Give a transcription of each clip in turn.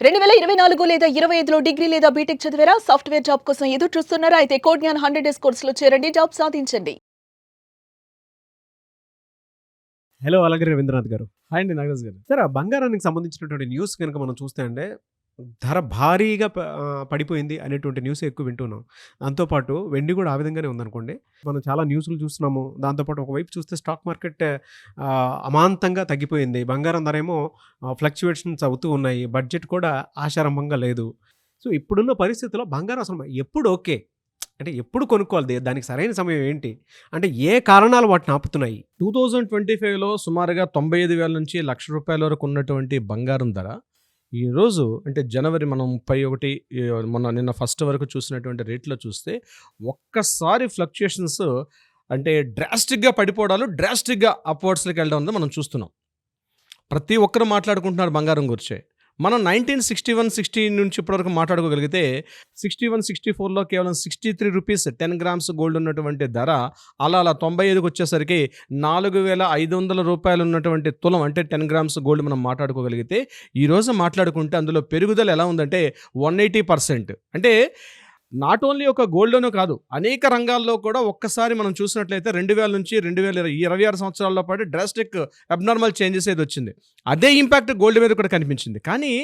2024 లేదా 25లో డిగ్రీ లేదా బీటెక్ చదివారా? సాఫ్ట్‌వేర్ జాబ్ కోసం ఎదురు చూస్తున్నారా? అయితే కోడ్ జ్ఞాన్ 100 డేస్ కోర్సులో చేరండి. జాబ్ సాధించండి. హలో! అలాగే రవీంద్రనాథ్ గారు. హాయ్ అండి నాగరాజు గారు. సార్ ఆ బంగారానికి సంబంధించినటువంటి న్యూస్ గనుక మనం చూస్తే అండి, ధర భారీగా పడిపోయింది అనేటువంటి న్యూసే ఎక్కువ వింటున్నాం. దాంతో పాటు వెండి కూడా ఆ విధంగానే ఉందనుకోండి. మనం చాలా న్యూస్‌లు చూస్తున్నాము. దాంతో పాటు ఒకవైపు చూస్తే స్టాక్ మార్కెట్ అమాంతంగా తగ్గిపోయింది. బంగారం ధరేమో ఫ్లక్చుయేషన్స్ అవుతూ ఉన్నాయి. బడ్జెట్ కూడా ఆశారంభంగా లేదు. సో, ఇప్పుడున్న పరిస్థితిలో బంగారం అసలు ఎప్పుడు ఓకే? అంటే ఎప్పుడు కొనుక్కోవాలి? దానికి సరైన సమయం ఏంటి? అంటే ఏ కారణాలు వాటిని ఆపుతున్నాయి? 2025లో సుమారుగా 95,000 నుంచి ₹1,00,000 వరకు ఉన్నటువంటి బంగారం ధర ఈరోజు అంటే జనవరి మనం 31 నిన్న ఫస్ట్ వరకు చూసినటువంటి రేట్‌లో చూస్తే ఒక్కసారి ఫ్లక్చుయేషన్స్ అంటే డ్రాస్టిక్‌గా పడిపోవడాలు, డ్రాస్టిక్‌గా అప్‌వర్డ్స్‌లోకి వెళ్ళడం అనేది మనం చూస్తున్నాం. ప్రతి ఒక్కరు మాట్లాడుకుంటున్నారు బంగారం గురించే. మనం 1961, 60 నుంచి ఇప్పటివరకు మాట్లాడుకోగలిగితే 61, 64లో కేవలం ₹63 10 గ్రామ్స్ గోల్డ్ ఉన్నటువంటి ధర అలా 95కి వచ్చేసరికి ₹4,500 ఉన్నటువంటి తులం అంటే 10 గ్రామ్స్ గోల్డ్ మనం మాట్లాడుకోగలిగితే ఈరోజు మాట్లాడుకుంటే అందులో పెరుగుదల ఎలా ఉందంటే 180%. అంటే నాట్ ఓన్లీ ఒక గోల్డ్‌లోనే కాదు, అనేక రంగాల్లో కూడా ఒక్కసారి మనం చూసినట్లయితే 2000 నుంచి 26 సంవత్సరాల్లో పాటు డ్రాస్టిక్ అబ్నార్మల్ చేంజెస్ ఏది వచ్చింది. అదే ఇంపాక్ట్ గోల్డ్ మీద కూడా కనిపించింది. కానీ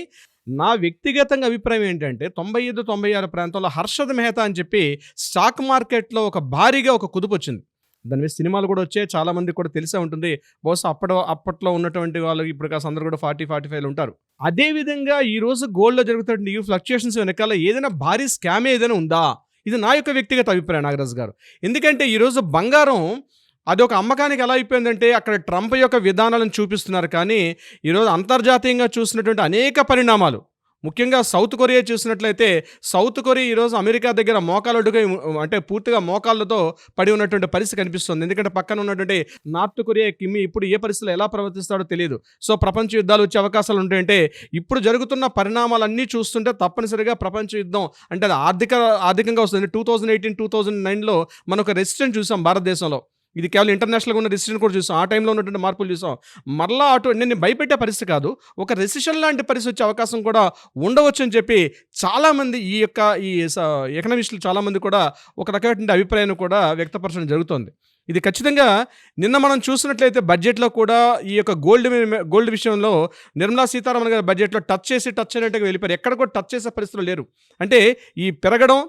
నా వ్యక్తిగతంగా అభిప్రాయం ఏంటంటే 95, 96 ప్రాంతంలో హర్షద్ మెహతా అని చెప్పి స్టాక్ మార్కెట్‌లో ఒక భారీగా ఒక కుదుపు వచ్చింది. దాని మీద సినిమాలు కూడా వచ్చాయి. చాలామంది కూడా తెలిసే ఉంటుంది. బహుశా అప్పట్లో ఉన్నటువంటి వాళ్ళు ఇప్పుడు కాస్త అందరూ కూడా 40, 45 ఉంటారు. అదేవిధంగా ఈరోజు గోల్డ్‌లో జరుగుతున్న ఈ ఫ్లక్చుయేషన్స్ వెనకాల ఏదైనా భారీ స్కామ్ ఏదైనా ఉందా? ఇది నా యొక్క వ్యక్తిగత అభిప్రాయం నాగరాజు గారు. ఎందుకంటే ఈరోజు బంగారం అదొక అమ్మకానికి ఎలా అయిపోయిందంటే అక్కడ ట్రంప్ యొక్క విధానాలను చూపిస్తున్నారు. కానీ ఈరోజు అంతర్జాతీయంగా చూసినటువంటి అనేక పరిణామాలు, ముఖ్యంగా సౌత్ కొరియా చూసినట్లయితే సౌత్ కొరియా ఈరోజు అమెరికా దగ్గర మోకాలడ్డుగా అంటే పూర్తిగా మోకాళ్ళతో పడి ఉన్నటువంటి పరిస్థితి కనిపిస్తుంది. ఎందుకంటే పక్కన ఉన్నటువంటి నార్త్ కొరియా కిమ్ ఇప్పుడు ఏ పరిస్థితుల్లో ఎలా ప్రవర్తిస్తాడో తెలియదు. సో ప్రపంచ యుద్ధాలు వచ్చే అవకాశాలు ఉంటాయంటే ఇప్పుడు జరుగుతున్న పరిణామాలన్నీ చూస్తుంటే తప్పనిసరిగా ప్రపంచ యుద్ధం అంటే అది ఆర్థికంగా వస్తుంది. 2018, 2009లో మనం ఒక రెసిస్టెంట్ చూసాం భారతదేశంలో. ఇది కేవలం ఇంటర్నేషనల్గా ఉన్న రెసిషన్ కూడా చూసాం. ఆ టైంలో ఉన్నటువంటి మార్పులు చూసాం. మరలా నేను భయపెట్టే పరిస్థితి కాదు, ఒక రెసిషన్ లాంటి పరిస్థితి వచ్చే అవకాశం కూడా ఉండవచ్చు అని చెప్పి చాలామంది ఈ ఎకనామిస్టులు చాలామంది కూడా ఒక రకమైనటువంటి అభిప్రాయాన్ని కూడా వ్యక్తపరచడం జరుగుతుంది. ఇది ఖచ్చితంగా నిన్న మనం చూసినట్లయితే బడ్జెట్లో కూడా ఈ యొక్క గోల్డ్ విషయంలో నిర్మలా సీతారామన్ గారి బడ్జెట్లో టచ్ అయినట్టుగా వెళ్ళిపోయారు. ఎక్కడ కూడా టచ్ చేసే పరిస్థితులు లేరు. అంటే ఈ పెరగడం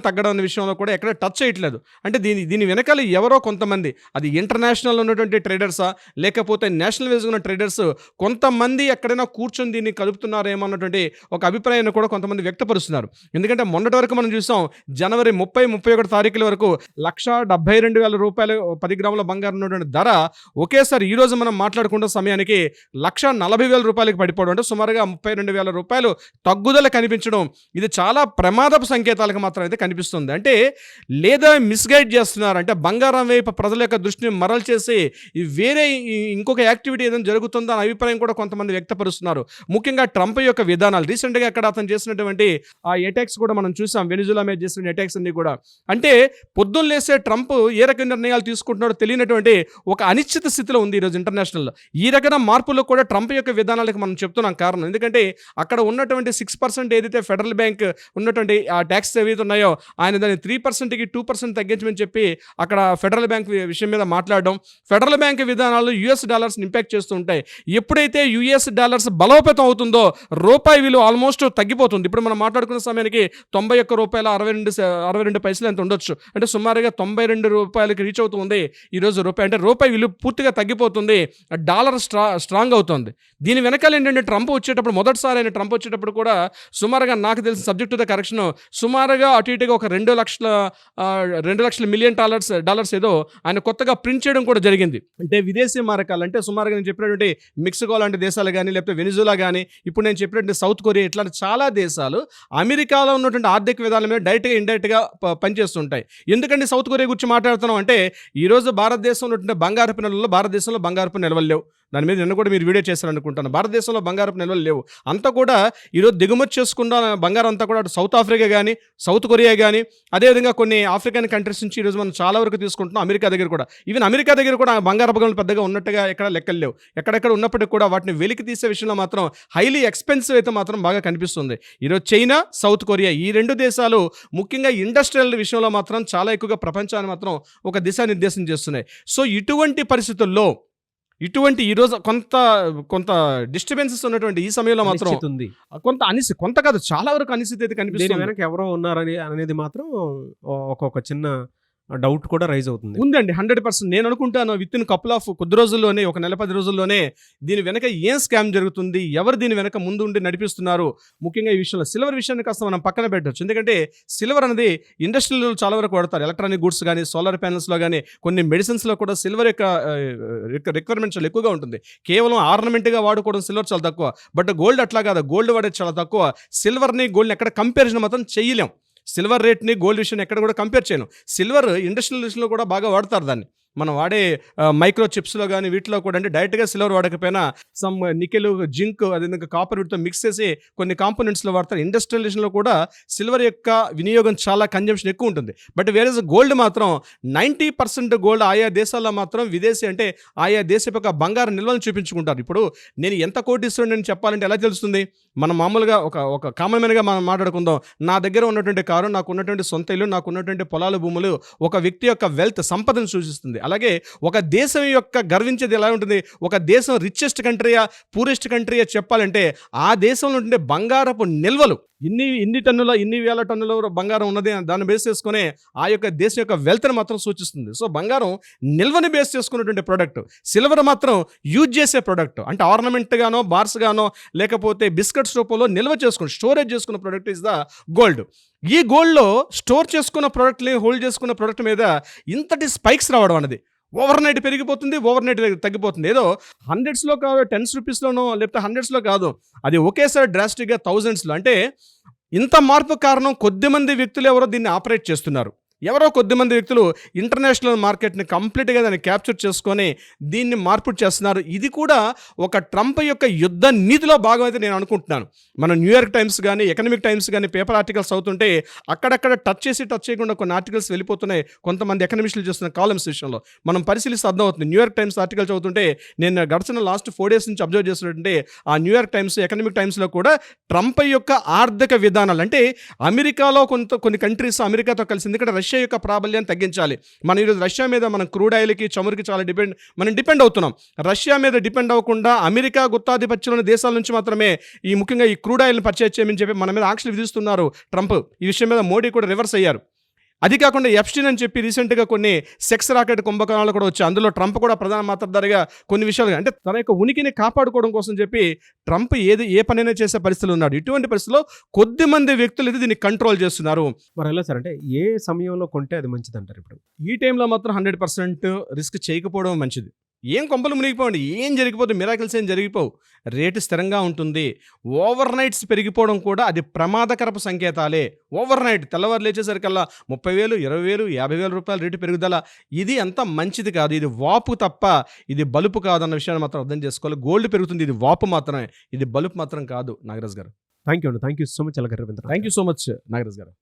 తగ్గడం అనే విషయంలో కూడా ఎక్కడ టచ్ చేయట్లేదు. అంటే దీని వెనకాల ఎవరో కొంతమంది, అది ఇంటర్నేషనల్ ఉన్నటువంటి ట్రేడర్సా లేకపోతే నేషనల్ వైజ్ ఉన్న ట్రేడర్స్ కొంతమంది ఎక్కడైనా కూర్చొని దీన్ని కలుపుతున్నారేమో అన్నటువంటి ఒక అభిప్రాయాన్ని కూడా కొంతమంది వ్యక్తపరుస్తున్నారు. ఎందుకంటే మొన్నటి వరకు మనం చూసాం జనవరి 30, 31 తారీఖుల వరకు ₹1,72,000 10 గ్రాముల బంగారం ఉన్నటువంటి ధర ఒకేసారి ఈరోజు మనం మాట్లాడుకున్న సమయానికి ₹1,40,000 పడిపోవడం, అంటే సుమారుగా ₹32,000 తగ్గుదల కనిపించడం, ఇది చాలా ప్రమాదపు సంకేతాలకు మాత్రం అయితే కనిపిస్తుంది. అంటే లేదా మిస్గైడ్ చేస్తున్నారు, అంటే బంగారం వైపు ప్రజల యొక్క దృష్టిని మరల్ చేసి వేరే ఇంకొక యాక్టివిటీ ఏదైనా జరుగుతుందా అనే అభిప్రాయం కూడా కొంతమంది వ్యక్తపరుస్తున్నారు. ముఖ్యంగా ట్రంప్ యొక్క విధానాలు రీసెంట్గా అక్కడ అతను చేసినటువంటి ఆ అటాక్స్ కూడా మనం చూసాం. వెనిజులా మీద చేసిన అటాక్స్ అన్ని కూడా, అంటే పొద్దున్న లేసే ట్రంప్ ఏ రకమైన నిర్ణయాలు తీసుకుంటున్నాడో తెలియనటువంటి ఒక అనిశ్చిత స్థితిలో ఉంది ఈరోజు ఇంటర్నేషనల్లో. ఈ రకమైన మార్పులో కూడా ట్రంప్ యొక్క విధానాలకు మనం చెప్తున్నాం కారణం. ఎందుకంటే అక్కడ ఉన్నటువంటి 6% ఏదైతే ఫెడరల్ బ్యాంక్ ఉన్నటువంటి ఆ ట్యాక్స్ ఏవైతే ఉన్నాయో ఆయన దాన్ని 3%కి 2% తగ్గించమని చెప్పి అక్కడ ఫెడరల్ బ్యాంక్ విషయం మీద మాట్లాడడం, ఫెడరల్ బ్యాంక్ విధానాలు యుఎస్ డాలర్స్ ఇంపాక్ట్ చేస్తూ ఉంటాయి. ఎప్పుడైతే యుఎస్ డాలర్స్ బలోపేతం అవుతుందో రూపాయి విలువ ఆల్మోస్ట్ తగ్గిపోతుంది. ఇప్పుడు మనం మాట్లాడుకున్న సమయానికి ₹91.62 ఎంత ఉండొచ్చు, అంటే సుమారుగా ₹92 రీచ్ అవుతుంది ఈరోజు రూపాయి. అంటే రూపాయి విలువ పూర్తిగా తగ్గిపోతుంది, డాలర్ స్ట్రాంగ్ అవుతుంది. దీని వెనకాల ఏంటంటే మొదటిసారి అయిన ట్రంప్ వచ్చేటప్పుడు కూడా సుమారుగా నాకు తెలిసిన సబ్జెక్ట్ టు ద కరెక్షన్ సుమారుగా అటు ఇటుగా ఒక 2 మిలియన్ డాలర్స్ ఏదో ఆయన కొత్తగా ప్రింట్ చేయడం కూడా జరిగింది. అంటే విదేశీ మారకాలు, అంటే సుమారుగా నేను చెప్పినటువంటి మెక్సికో లాంటి దేశాలు కానీ లేకపోతే వెనిజులా కానీ ఇప్పుడు నేను చెప్పినటువంటి సౌత్ కొరియా ఇట్లాంటి చాలా దేశాలు అమెరికాలో ఉన్నటువంటి ఆర్థిక విధానం మీద డైరెక్ట్గా ఇండైరెక్ట్గా పనిచేస్తుంటాయి. ఎందుకంటే సౌత్ కొరియా గురించి మాట్లాడుతున్నాం అంటే ఈరోజు భారతదేశంలో ఉన్నటువంటి బంగారపు నిల్వల్లో భారతదేశంలో బంగారపు నిల్వలు లేవు. దాని మీద నిన్న కూడా మీరు వీడియో చేశారనుకుంటాను. భారతదేశంలో బంగారపు నిల్వలు లేవు. అంతా కూడా ఈరోజు దిగుమతి చేసుకున్న బంగారం అంతా కూడా అటు సౌత్ ఆఫ్రికా కానీ, సౌత్ కొరియా కానీ, అదేవిధంగా కొన్ని ఆఫ్రికన్ కంట్రీస్ నుంచి ఈరోజు మనం చాలా వరకు తీసుకుంటున్నాం. అమెరికా దగ్గర కూడా, ఈవెన్ అమెరికా దగ్గర కూడా బంగారపు గనులు పెద్దగా ఉన్నట్టుగా ఎక్కడ లెక్కలు లేవు. ఎక్కడెక్కడ ఉన్నప్పటికీ కూడా వాటిని వెలికి తీసే విషయంలో మాత్రం హైలీ ఎక్స్పెన్సివ్ అయితే మాత్రం బాగా కనిపిస్తుంది. ఈరోజు చైనా, సౌత్ కొరియా ఈ 2 దేశాలు ముఖ్యంగా ఇండస్ట్రియల్ విషయంలో మాత్రం చాలా ఎక్కువగా ప్రపంచాన్ని మాత్రం ఒక దిశానిర్దేశం చేస్తున్నాయి. సో ఇటువంటి పరిస్థితుల్లో ఈరోజు కొంత డిస్టర్బెన్సెస్ ఉన్నటువంటి ఈ సమయంలో మాత్రం అనిశ్చితి ఉంది. కొంత కాదు, చాలా వరకు అనిశ్చితి అయితే దీని కనిపిస్తుంది. వెనక ఎవరో ఉన్నారని అనేది మాత్రం ఒక చిన్న డౌట్ కూడా రైజ్ అవుతుంది. ఉందండి 100%. నేను అనుకుంటాను విత్ ఇన్ కపుల్ ఆఫ్ కొద్ది రోజుల్లోనే, ఒక నెల 10 రోజుల్లోనే దీని వెనక ఏం స్కామ్ జరుగుతుంది, ఎవరు దీని వెనక ముందు ఉండి నడిపిస్తున్నారు. ముఖ్యంగా ఈ విషయంలో సిల్వర్ విషయాన్ని కాస్త మనం పక్కన పెట్టవచ్చు. ఎందుకంటే సిల్వర్ అనేది ఇండస్ట్రీలో చాలా వరకు వాడతారు. ఎలక్ట్రానిక్ గుడ్స్ కానీ, సోలార్ ప్యానల్స్లో కానీ, కొన్ని మెడిసిన్స్లో కూడా సిల్వర్ యొక్క రిక్వైర్మెంట్ చాలా ఎక్కువగా ఉంటుంది. కేవలం ఆర్నమెంట్గా వాడుకోవడం సిల్వర్ చాలా తక్కువ. బట్ గోల్డ్ అట్లా కాదు, గోల్డ్ వాడేది చాలా తక్కువ. సిల్వర్ని గోల్డ్ని ఎక్కడ కంపారిజన్ మాత్రం చేయలేం. సిల్వర్ రేట్ని గోల్డ్ విషయాన్ని ఎక్కడ కూడా కంపేర్ చేయను. సిల్వర్ ఇండస్ట్రియల్ విషయంలో కూడా బాగా వాడతారు దాన్ని. మనం వాడే మైక్రో చిప్స్లో కానీ వీటిలో కూడా, అంటే డైరెక్ట్గా సిల్వర్ వాడకపోయినా సమ్ నికెల్, జింక్, అదేవిధంగా కాపర్ వీటితో మిక్స్ చేసి కొన్ని కాంపోనెంట్స్లో వాడతారు. ఇండస్ట్రియలైజేషన్లో కూడా సిల్వర్ యొక్క వినియోగం చాలా కన్జంప్షన్ ఎక్కువ ఉంటుంది. బట్ వేరేజ్ గోల్డ్ మాత్రం 90% గోల్డ్ ఆయా దేశాల్లో మాత్రం విదేశీ, అంటే ఆయా దేశ యొక్క బంగారు నిల్వలను చూపించుకుంటారు. ఇప్పుడు నేను ఎంత కోటీశ్వరుని చెప్పాలంటే ఎలా తెలుస్తుంది? మనం మామూలుగా ఒక కామన్ మ్యాన్గా మనం మాట్లాడుకుందాం. నా దగ్గర ఉన్నటువంటి కారు, నాకు ఉన్నటువంటి సొంత ఇల్లు, నాకు ఉన్నటువంటి పొలాలు, భూములు ఒక వ్యక్తి యొక్క వెల్త్, సంపదను సూచిస్తుంది. అలాగే ఒక దేశం యొక్క గర్వించేది ఎలా ఉంటుంది? ఒక దేశం రిచెస్ట్ కంట్రీయా, పూరెస్ట్ కంట్రీయా చెప్పాలంటే ఆ దేశంలో ఉండే బంగారపు నిల్వలు, ఇన్ని వేల టన్నుల బంగారం ఉన్నది, దాన్ని బేస్ చేసుకునే ఆ యొక్క దేశం యొక్క వెల్త్ని మాత్రం సూచిస్తుంది. సో బంగారం నిల్వని బేస్ చేసుకున్నటువంటి ప్రోడక్ట్, సిల్వర్ మాత్రం యూజ్ చేసే ప్రోడక్ట్, అంటే ఆర్నమెంట్ గానో, బార్స్ గానో, లేకపోతే బిస్కెట్స్ రూపంలో నిల్వ చేసుకుని స్టోరేజ్ చేసుకున్న ప్రోడక్ట్ ఇస్ ద గోల్డ్. ఈ గోల్డ్లో స్టోర్ చేసుకున్న ప్రోడక్ట్ని, హోల్డ్ చేసుకున్న ప్రోడక్ట్ మీద ఇంతటి స్పైక్స్ రావడం అనేది ఓవర్ నైట్ పెరిగిపోతుంది, ఓవర్ నైట్ తగ్గిపోతుంది. ఏదో 100స్లో కాదు, 10 రూపీస్లోనో, లేకపోతే 100స్లో కాదు, అది ఒకేసారి డ్రాస్టిక్గా 1000స్లో. అంటే ఇంత మార్పు కారణం కొద్దిమంది వ్యక్తులు ఎవరో దీన్ని ఆపరేట్ చేస్తున్నారు. ఎవరో కొద్దిమంది వ్యక్తులు ఇంటర్నేషనల్ మార్కెట్ని కంప్లీట్గా దాన్ని క్యాప్చర్ చేసుకొని దీన్ని మార్పు చేస్తున్నారు. ఇది కూడా ఒక ట్రంప్ యొక్క యుద్ధ నీతిలో భాగం అయితే నేను అనుకుంటున్నాను. మనం న్యూయార్క్ టైమ్స్ కానీ, ఎకనామిక్ టైమ్స్ కానీ పేపర్ ఆర్టికల్స్ అవుతుంటే అక్కడక్కడ టచ్ చేయకుండా కొన్ని ఆర్టికల్స్ వెళ్ళిపోతున్నాయి. కొంతమంది ఎకనమిస్టులు చేస్తున్న కాలమ్స్ విషయంలో మనం పరిశీలిస్తే అర్థమవుతుంది. న్యూయార్క్ టైమ్స్ ఆర్టికల్స్ చదువుతుంటే నేను గడిచిన లాస్ట్ 4 days నుంచి అబ్జర్వ్ చేస్తున్నట్టే ఆ న్యూయార్క్ టైమ్స్, ఎకనామిక్ టైమ్స్లో కూడా ట్రంప్ యొక్క ఆర్థిక విధానాలు, అంటే అమెరికాలో కొన్ని కంట్రీస్ అమెరికాతో కలిసి, ఎందుకంటే రష్యా యొక్క ప్రాబల్యాన్ని తగ్గించాలి. మనం ఈరోజు రష్యా మీద, మనం క్రూడ్ ఆయిల్కి, చమురుకి చాలా డిపెండ్ అవుతున్నాం. రష్యా మీద డిపెండ్ అవ్వకుండా అమెరికా గుత్తాధిపత్యంలోని దేశాల నుంచి మాత్రమే ఈ ముఖ్యంగా ఈ క్రూడ్ ఆయిల్ని పర్చేజ్ చేయమని చెప్పి మన మీద ఆంక్షలు విధిస్తున్నారు ట్రంప్. ఈ విషయం మీద మోడీ కూడా రివర్స్ అయ్యారు. అది కాకుండా ఎప్స్టీన్ అని చెప్పి రీసెంట్గా కొన్ని సెక్స్ రాకెట్ కుంభకోణాలు కూడా వచ్చాయి. అందులో ట్రంప్ కూడా ప్రధాన మాత్రధారిగా కొన్ని విషయాలు, అంటే తన యొక్క ఉనికిని కాపాడుకోవడం కోసం చెప్పి ట్రంప్ ఏ పనైనా చేసే పరిస్థితులు ఉన్నాడు. ఇటువంటి పరిస్థితుల్లో కొద్ది మంది వ్యక్తులు అయితే దీన్ని కంట్రోల్ చేస్తున్నారు. మరి ఎలా సార్, అంటే ఏ సమయంలో కొంటే అది మంచిది అంటారు? ఇప్పుడు ఈ టైంలో మాత్రం 100% రిస్క్ చేయకపోవడం మంచిది. ఏం కొంపలు మునిగిపోండి, ఏం జరిగిపోతుంది, మిరాకిల్స్ ఏం జరిగిపోవు. రేటు స్థిరంగా ఉంటుంది. ఓవర్ నైట్స్ పెరిగిపోవడం కూడా అది ప్రమాదకరపు సంకేతాలే. ఓవర్ నైట్ తెల్లవారు లేచేసరికల్లా 30,000, 20,000, 50,000 రూపాయల రేటు పెరుగుదల, ఇది అంత మంచిది కాదు. ఇది వాపు తప్ప ఇది బలుపు కాదన్న విషయాన్ని మాత్రం అర్థం చేసుకోవాలి. గోల్డ్ పెరుగుతుంది, ఇది వాపు మాత్రమే, ఇది బలుపు మాత్రం కాదు. నాగరాజ్ గారు, thank you so much. Thank you so much Nagaraj గారు.